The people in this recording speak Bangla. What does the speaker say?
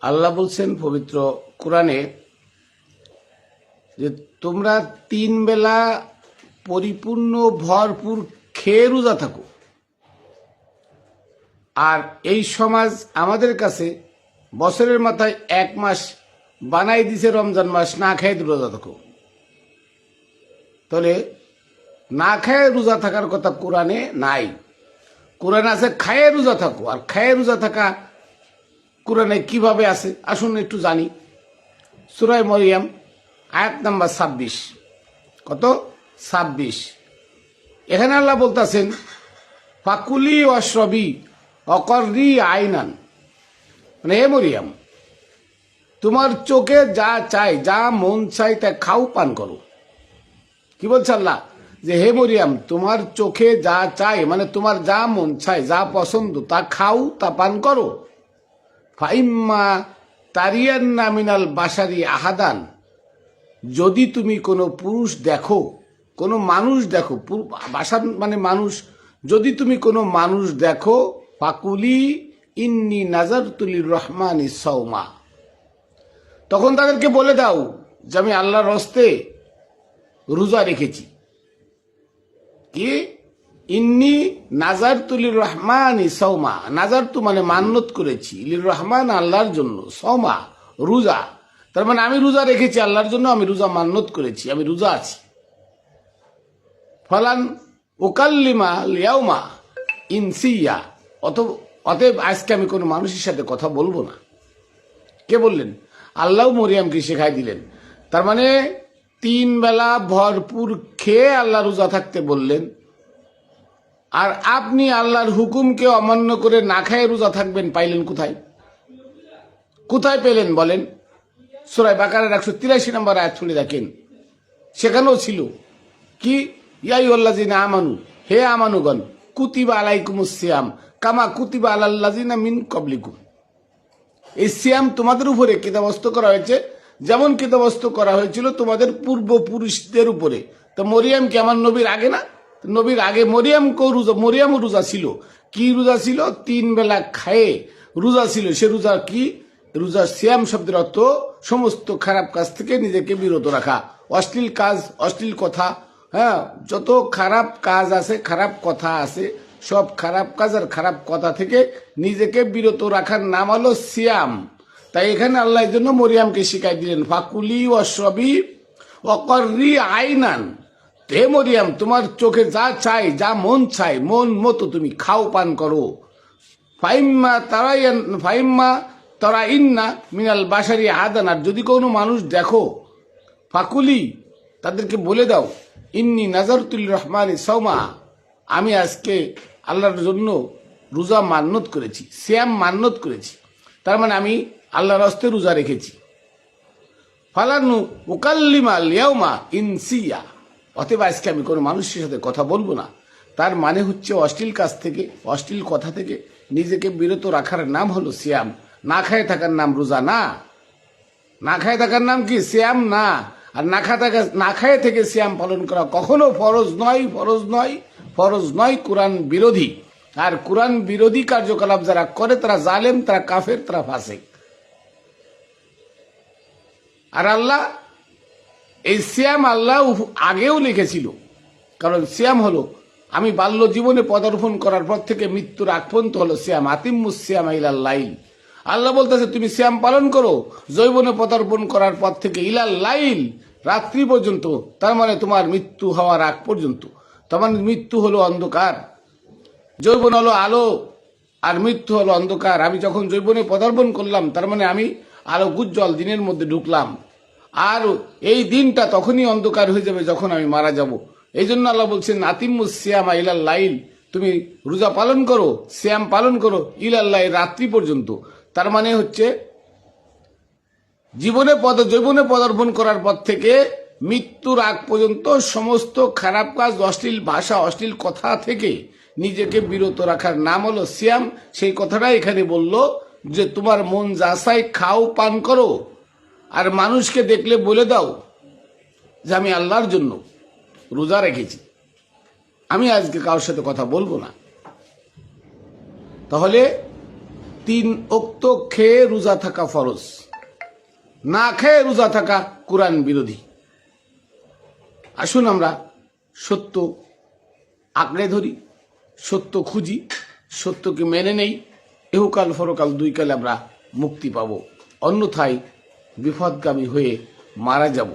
আল্লাহ বলছেন পবিত্র কোরআনে যে তোমরা 3 বেলা পরিপূর্ণ ভরপুর খেয়ে রোজা থাকো। আর এই সমাজ আমাদের কাছে বছরের মাথায় 1 মাস বানাই দিছে রমজান মাস, না খেয়ে রোজা থাকো। তাহলে না খেয়ে রোজা থাকার কথা কোরআনে নাই। কোরআনে আছে খায়ে রোজা থাকো। আর খায়ে রোজা থাকা কোরআনে কিভাবে আছে আসুন একটু জানি। সূরা মরিয়ম আয়াত নাম্বার 26। কত? 26। এখানে আল্লাহ বলতেছেন ফাকুলি ওয়াশরবি অকররি আইনান, মানে হে মরিয়ম, তোমার চোখে যা চাই, যা মন চাই তা খাও, পান করো। কি বলছে আল্লাহ? যে হে মরিয়ম, তোমার চোখে যা চাই, মানে তোমার যা মন চাই, যা পছন্দ তা খাও, তা পান করো। ফাইম্মা তারিয়ান্না মিনাল বাসারি আহাদান, যদি তুমি কোনো পুরুষ দেখো, কোনো মানুষ দেখো, বাসার মানে মানুষ, যদি তুমি কোনো মানুষ দেখো, ফাকুলি ইন্নি নাজারতু লিররহমানি সাওমা, তখন তাদেরকে বলে দাও যে আমি আল্লাহর হস্তে রোজা রেখেছি। কি? ইন্নি নাজারতু লিররহমানি সাওমা, নাজারতু মানে মান্যত করেছি, লির রহমান আল্লাহর জন্য, সাওমা রোজা, তার মানে আমি রোজা রেখেছি আল্লাহর জন্য, আমি রোজা মান্যত করেছি, আমি রোজা আছি। ফলান উকাল্লিমা লিয়াউমা ইনসিয়া, অতএব আজকে আমি কোনো মানুষের সাথে কথা বলবো না। কে বললেন? আল্লাহ মরিয়ামকে শেখাই দিলেন। তার মানে 3 বেলা ভরপুর খেয়ে আল্লাহ রোজা থাকতে বললেন। আর আপনি আল্লাহর হুকুমকে অমান্য করে না খেয়ে রোজা থাকবেন পাইলেন কোথায়? কোথায় পেলেন বলেন? সূরা বাকারার 183 নম্বর আয়াত শুনে দেখেন। সেখানেও ছিল কি? ইয়া আইয়ুহাল্লাযিনা আমানু, হে আমানুগণ, কুতিবা আলাইকুমুস সিয়াম কামা কুতিবা আলাল্লাযিনা মিন ক্বাবলিকুম, এই সিয়াম তোমাদের উপরে কিতাবস্থ করা হয়েছে যেমন কিতাবস্থ করা হয়েছিল তোমাদের পূর্বপুরুষদের উপরে। তো মরিয়ম কি আমার নবীর আগে না? নবীর আগে মরিয়মও রোজা ছিল। কি রোজা ছিল? 3 বেলা খায়ে রোজা ছিল। সে রোজা কি? রোজা সিয়াম শব্দের অর্থ সমস্ত খারাপ কাজ থেকে নিজেকে বিরত রাখা, অশ্লীল কাজ, অশ্লীল কথা, হ্যাঁ, যত খারাপ কাজ আছে, খারাপ কথা আছে, সব খারাপ কাজ আর খারাপ কথা থেকে নিজেকে বিরত রাখার নাম হলো সিয়াম। তাই এখানে আল্লাহ জন্য মরিয়ামকে শিখাই দিলেন ফাকুলি ওয়াশরবি ওয়াকররি আইনান, হে মরিয়াম, তোমার চোখে যা চাই, যা মন চাই, মন মতো তুমি খাও, পান করো। ফাইম্মা তারা ইন্না মিনাল বাসারি আহাদান, আর যদি কোনো মানুষ দেখো, ফাকুলি তাদেরকে বলে দাও, ইন্নি নাজারতু লিররহমানি সাওমা, আমি আজকে আল্লাহর জন্য রোজা মান্যত করেছি, সিয়াম মান্যত করেছি, তার মানে আমি আল্লাহর হস্তে রোজা রেখেছি। ফালানু উকাল্লিমা লিয়াউমা ইনসিয়া, অতএব আজকে আমি কোনো মানুষের সাথে কথা বলবো না। তার মানে হচ্ছে অশ্লীল কাজ থেকে, অশ্লীল কথা থেকে নিজেকে বিরত রাখার নাম হলো সিয়াম। না খায় থাকার নাম রোজা না। না খায় থাকার নাম কি? সিয়াম না। আর না খায় থেকে সিয়াম পালন করা কখনো ফরজ নয়, ফরজ নয়, ফরজ নয়, কোরআন বিরোধী। আর কোরআন বিরোধী কার্যকলাপ যারা করে তারা জালেম, তারা কাফের, তারা ফাসিক। আর আল্লাহ এই সিয়াম আল্লাহ আগেও লিখেছিল, কারণ সিয়াম হলো আমি বাল্য জীবনে পদার্পণ করার পর থেকে মৃত্যুর আগ পর্যন্ত হলো সিয়াম, আতিম্মুস সিয়াম ইলাল লাইল। আল্লাহ বলতেছে তুমি সিয়াম পালন করো যৌবনে পদার্পণ করার পর থেকে ইলাল লাইল, রাত্রি পর্যন্ত, তার মানে তোমার মৃত্যু হওয়ার আগ পর্যন্ত। তার মানে মৃত্যু হলো অন্ধকার, যৌবন হলো আলো, আর মৃত্যু হলো অন্ধকার। আমি যখন যৌবনে পদার্পণ করলাম তার মানে আমি আলো উজ্জ্বল দিনের মধ্যে ঢুকলাম। আর এই দিনটা তখনই অন্ধকার হয়ে যাবে যখন আমি মারা যাব। এই জন্য আল্লাহ বলছেন আতিম্মুস সিয়ামা ইলাল লাইল, তুমি রোজা পালন করো, সিয়াম পালন করো ইলাল লাইল, রাত্রি পর্যন্ত। তার মানে হচ্ছে যৌবনে পদার্পণ করার পর থেকে মৃত্যুর আগ পর্যন্ত সমস্ত খারাপ কাজ, অশ্লীল ভাষা, অশ্লীল কথা থেকে নিজেকে বিরত রাখার নাম হলো সিয়াম। সেই কথাটা এখানে বলল যে তোমার মন যা চায় খাও, পান করো, আর মানুষকে দেখলে বলে দাও যে আমি আল্লাহর জন্য রোজা রেখেছি, আমি আজকে কারোর সাথে কথা বলবো না। তাহলে 3 ওয়াক্ত খেয়ে রোজা থাকা ফরজ, না খেয়ে রোজা থাকা কোরআন বিরোধী। আসুন আমরা সত্য আঁকড়ে ধরি, সত্য খুঁজি, সত্যকে মেনে নেই। এহকাল পরকাল 2 কালে আমরা মুক্তি পাব, অন্যথায় বিপদগামী হয়ে মারা যাব।